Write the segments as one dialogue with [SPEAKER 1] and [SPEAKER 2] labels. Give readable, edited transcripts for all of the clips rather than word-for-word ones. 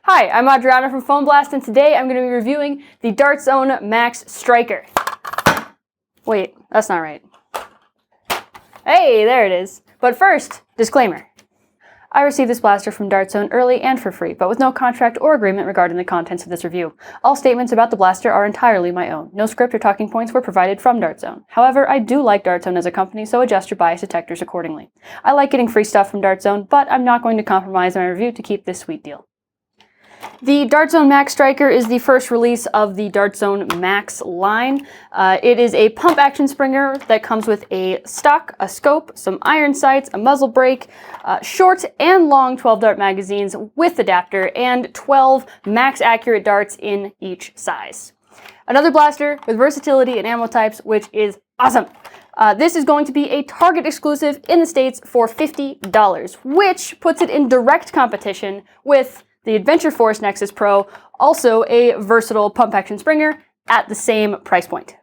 [SPEAKER 1] Hi, I'm Adriana from Foam Blast, and today I'm going to be reviewing the Dart Zone Max Stryker. Wait, that's not right. Hey, there it is. But first, disclaimer. I received this blaster from Dart Zone early and for free, but with no contract or agreement regarding the contents of this review. All statements about the blaster are entirely my own. No script or talking points were provided from Dart Zone. However, I do like Dart Zone as a company, so adjust your bias detectors accordingly. I like getting free stuff from Dart Zone, but I'm not going to compromise my review to keep this sweet deal. The Dart Zone Max Stryker is the first release of the Dart Zone Max line. It is a pump action springer that comes with a stock, a scope, some iron sights, a muzzle brake, short and long 12 dart magazines with adapter, and 12 max accurate darts in each size. Another blaster with versatility and ammo types, which is awesome. This is going to be a Target exclusive in the States for $50, which puts it in direct competition with the Adventure Force Nexus Pro, also a versatile pump action springer at the same price point.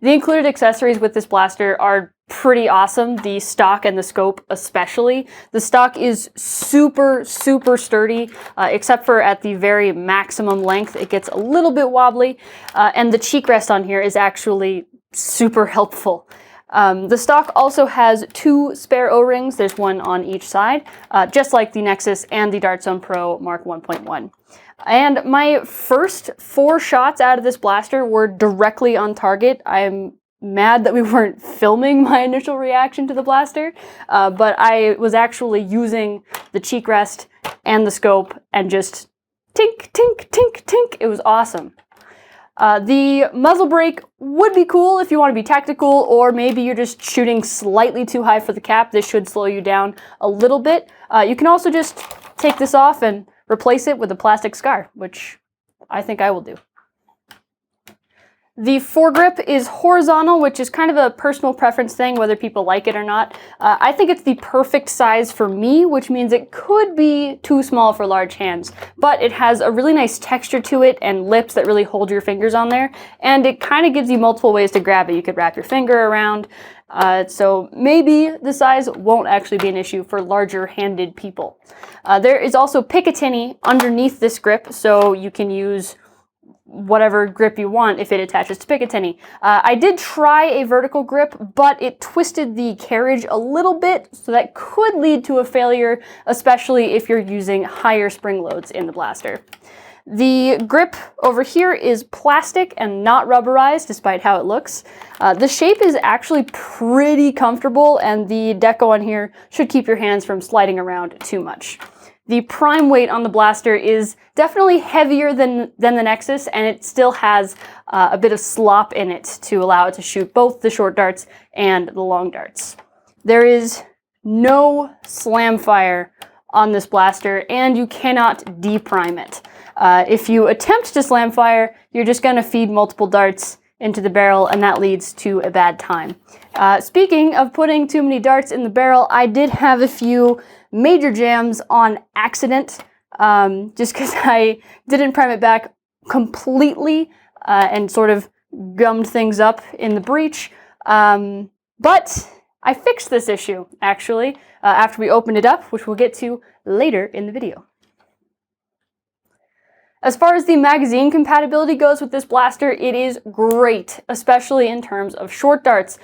[SPEAKER 1] The included accessories with this blaster are pretty awesome, the stock and the scope especially. The stock is super sturdy, except for at the very maximum length. It gets a little bit wobbly, and the cheek rest on here is actually super helpful. The stock also has 2 spare O-rings. There's one on each side, just like the Nexus and the Dart Zone Pro Mark 1.1. And my first 4 shots out of this blaster were directly on target. I'm mad that we weren't filming my initial reaction to the blaster, but I was actually using the cheek rest and the scope and just tink, tink, tink, tink. It was awesome. The muzzle brake would be cool if you want to be tactical, or maybe you're just shooting slightly too high for the cap. This should slow you down a little bit. You can also just take this off and replace it with a plastic scar, which I think I will do. The foregrip is horizontal, which is kind of a personal preference thing, whether people like it or not. I think it's the perfect size for me, which means it could be too small for large hands, but it has a really nice texture to it and lips that really hold your fingers on there, and it kind of gives you multiple ways to grab it. You could wrap your finger around, so maybe the size won't actually be an issue for larger-handed people. There is also Picatinny underneath this grip, so you can use whatever grip you want if it attaches to Picatinny. I did try a vertical grip, but it twisted the carriage a little bit, so that could lead to a failure, especially if you're using higher spring loads in the blaster. The grip over here is plastic and not rubberized, despite how it looks. The shape is actually pretty comfortable, and the deco on here should keep your hands from sliding around too much. The prime weight on the blaster is definitely heavier than the Nexus, and it still has a bit of slop in it to allow it to shoot both the short darts and the long darts. There is no slam fire on this blaster, and you cannot deprime it. If you attempt to slam fire, you're just going to feed multiple darts into the barrel, and that leads to a bad time. Speaking of putting too many darts in the barrel, I did have a few major jams on accident, just because I didn't prime it back completely and sort of gummed things up in the breech. But I fixed this issue, actually, after we opened it up, which we'll get to later in the video. As far as the magazine compatibility goes with this blaster, it is great, especially in terms of short darts.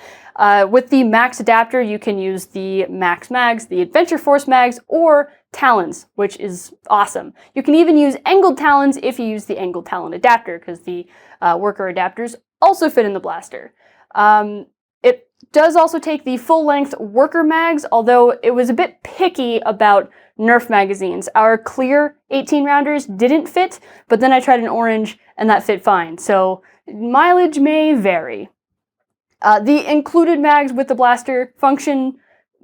[SPEAKER 1] With the Max adapter, you can use the Max mags, the Adventure Force mags, or Talons, which is awesome. You can even use angled Talons if you use the angled Talon adapter, because the worker adapters also fit in the blaster. It does also take the full-length worker mags, although it was a bit picky about Nerf magazines. Our clear 18-rounders didn't fit, but then I tried an orange and that fit fine, so mileage may vary. The included mags with the blaster function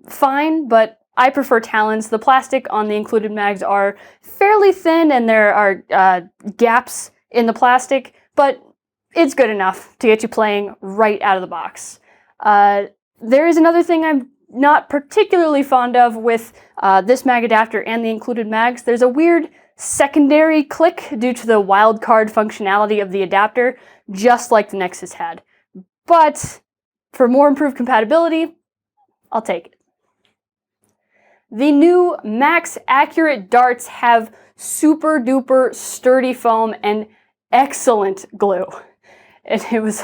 [SPEAKER 1] fine, but I prefer Talons. The plastic on the included mags are fairly thin, and there are gaps in the plastic, but it's good enough to get you playing right out of the box. There is another thing I'm not particularly fond of with this mag adapter and the included mags. There's a weird secondary click due to the wildcard functionality of the adapter, just like the Nexus had. But for more improved compatibility, I'll take it. The new Max Accurate darts have super duper sturdy foam and excellent glue. It was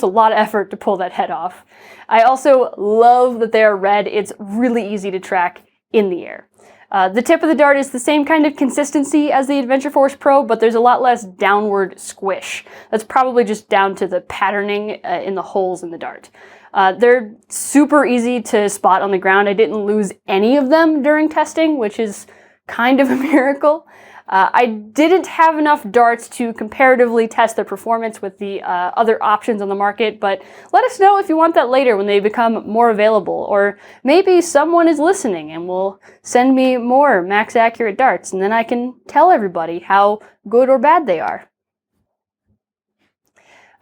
[SPEAKER 1] a lot of effort to pull that head off. I also love that they are red. It's really easy to track in the air. The tip of the dart is the same kind of consistency as the Adventure Force Pro, but there's a lot less downward squish. That's probably just down to the patterning in the holes in the dart. They're super easy to spot on the ground. I didn't lose any of them during testing, which is kind of a miracle. I didn't have enough darts to comparatively test their performance with the other options on the market, but let us know if you want that later when they become more available, or maybe someone is listening and will send me more Max Accurate darts, and then I can tell everybody how good or bad they are.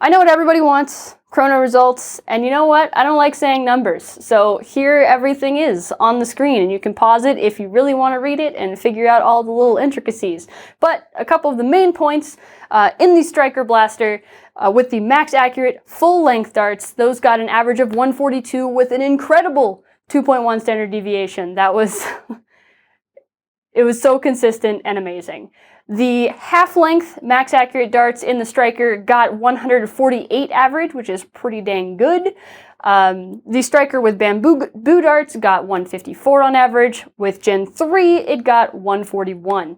[SPEAKER 1] I know what everybody wants. Chrono Results, and you know what? I don't like saying numbers, so here everything is on the screen, and you can pause it if you really want to read it and figure out all the little intricacies. But a couple of the main points in the Stryker blaster with the Max Accurate full-length darts, those got an average of 142 with an incredible 2.1 standard deviation. That was it was so consistent and amazing. The half-length Max Accurate darts in the Stryker got 148 average, which is pretty dang good. The Stryker with bamboo darts got 154 on average. With Gen 3, it got 141.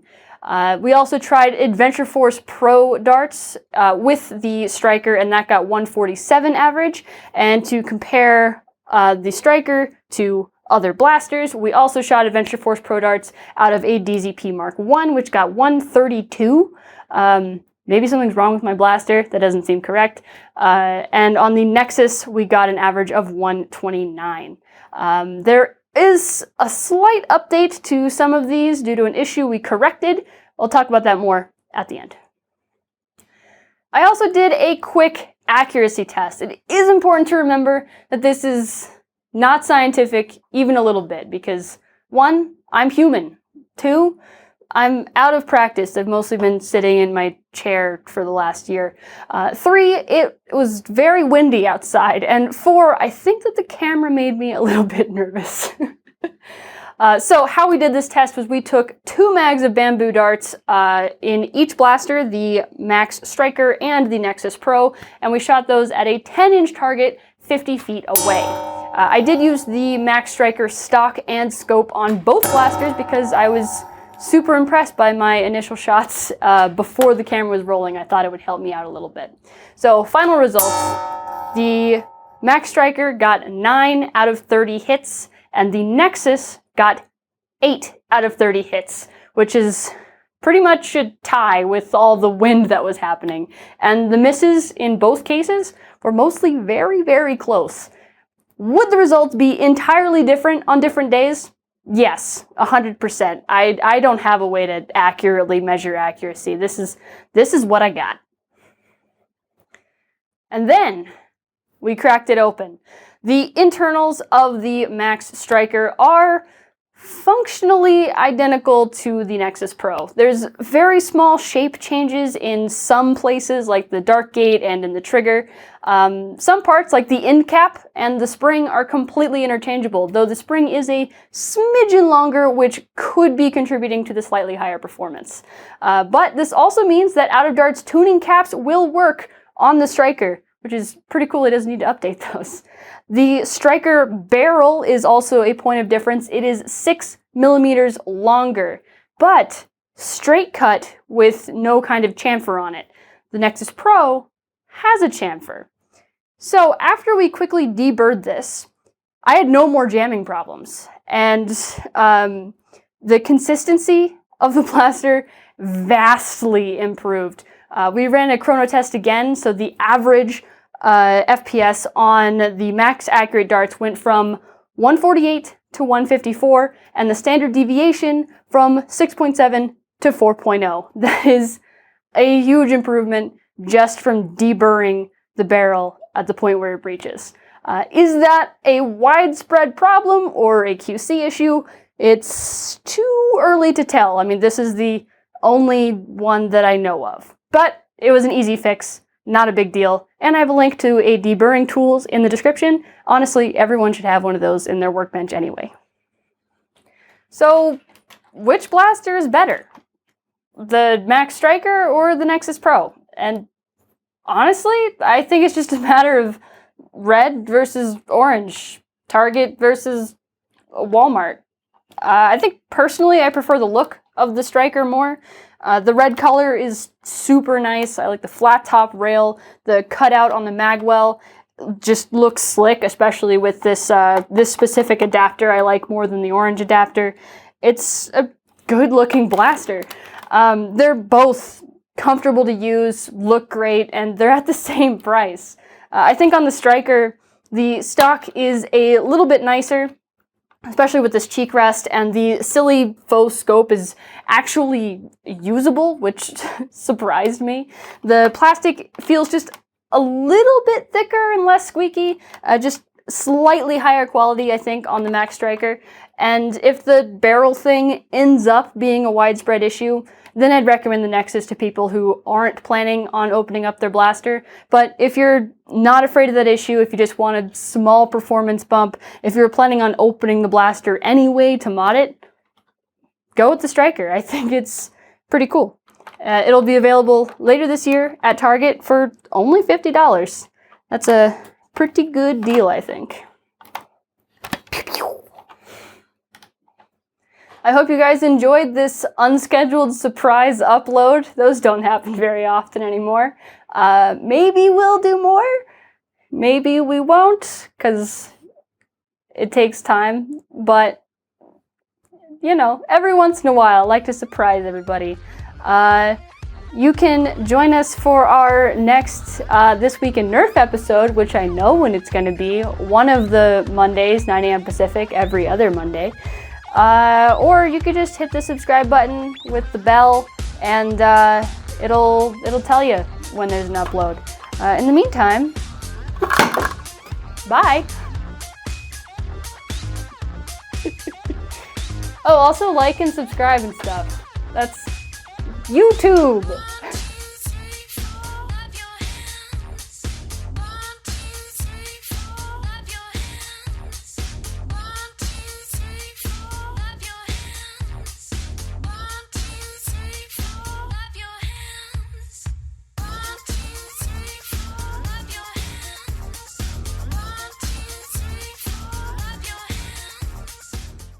[SPEAKER 1] We also tried Adventure Force Pro darts with the Stryker, and that got 147 average. And to compare the Stryker to other blasters, we also shot Adventure Force Pro darts out of a DZP Mark I, which got 132. Maybe something's wrong with my blaster. That doesn't seem correct. And on the Nexus, we got an average of 129. There is a slight update to some of these due to an issue we corrected. I'll talk about that more at the end. I also did a quick accuracy test. It is important to remember that this is not scientific, even a little bit, because 1, I'm human. 2, I'm out of practice. I've mostly been sitting in my chair for the last year. 3, it was very windy outside. And 4, I think that the camera made me a little bit nervous. So how we did this test was we took 2 mags of bamboo darts in each blaster, the Max Stryker and the Nexus Pro, and we shot those at a 10-inch target 50 feet away. I did use the Max Stryker stock and scope on both blasters because I was super impressed by my initial shots before the camera was rolling. I thought it would help me out a little bit. So final results, the Max Stryker got 9 out of 30 hits, and the Nexus got 8 out of 30 hits, which is pretty much a tie with all the wind that was happening. And the misses in both cases were mostly very, very close. Would the results be entirely different on different days? Yes, 100%. I don't have a way to accurately measure accuracy. This is what I got. And then we cracked it open. The internals of the Max Stryker are functionally identical to the Nexus Pro. There's very small shape changes in some places, like the dart gate and in the trigger. Some parts, like the end cap and the spring, are completely interchangeable, though the spring is a smidgen longer, which could be contributing to the slightly higher performance. But this also means that Out of Dart's tuning caps will work on the Stryker, which is pretty cool. It doesn't need to update those. The Stryker barrel is also a point of difference. It is 6 millimeters longer, but straight cut with no kind of chamfer on it. The Nexus Pro has a chamfer. So after we quickly deburred this, I had no more jamming problems. And the consistency of the blaster vastly improved. We ran a chrono test again, so the average FPS on the Max Accurate darts went from 148 to 154, and the standard deviation from 6.7 to 4.0. That is a huge improvement just from deburring the barrel at the point where it breaches. Is that a widespread problem or a QC issue? It's too early to tell. I mean, this is the only one that I know of. But it was an easy fix, not a big deal. And I have a link to a deburring tools in the description. Honestly, everyone should have one of those in their workbench anyway. So, which blaster is better? The Max Stryker or the Nexus Pro? And honestly, I think it's just a matter of red versus orange, Target versus Walmart. I think personally I prefer the look of the Stryker more. The red color is super nice. I like the flat top rail, the cutout on the magwell just looks slick, especially with this this specific adapter I like more than the orange adapter. It's a good looking blaster. They're both comfortable to use, look great, and they're at the same price. I think on the Stryker, the stock is a little bit nicer, especially with this cheek rest, and the silly faux scope is actually usable, which surprised me. The plastic feels just a little bit thicker and less squeaky, just slightly higher quality, I think, on the Max Stryker. And if the barrel thing ends up being a widespread issue, then I'd recommend the Nexus to people who aren't planning on opening up their blaster. But if you're not afraid of that issue, if you just want a small performance bump, if you're planning on opening the blaster anyway to mod it, go with the Stryker. I think it's pretty cool. It'll be available later this year at Target for only $50. That's a pretty good deal, I think. I hope you guys enjoyed this unscheduled surprise upload. Those don't happen very often anymore. Maybe we'll do more. Maybe we won't, because it takes time. But, you know, every once in a while, I like to surprise everybody. You can join us for our next This Week in Nerf episode, which I know when it's going to be. One of the Mondays, 9 a.m. Pacific, every other Monday. Or you could just hit the subscribe button with the bell, and it'll tell you when there's an upload. In the meantime, bye! Oh, also like and subscribe and stuff. That's YouTube!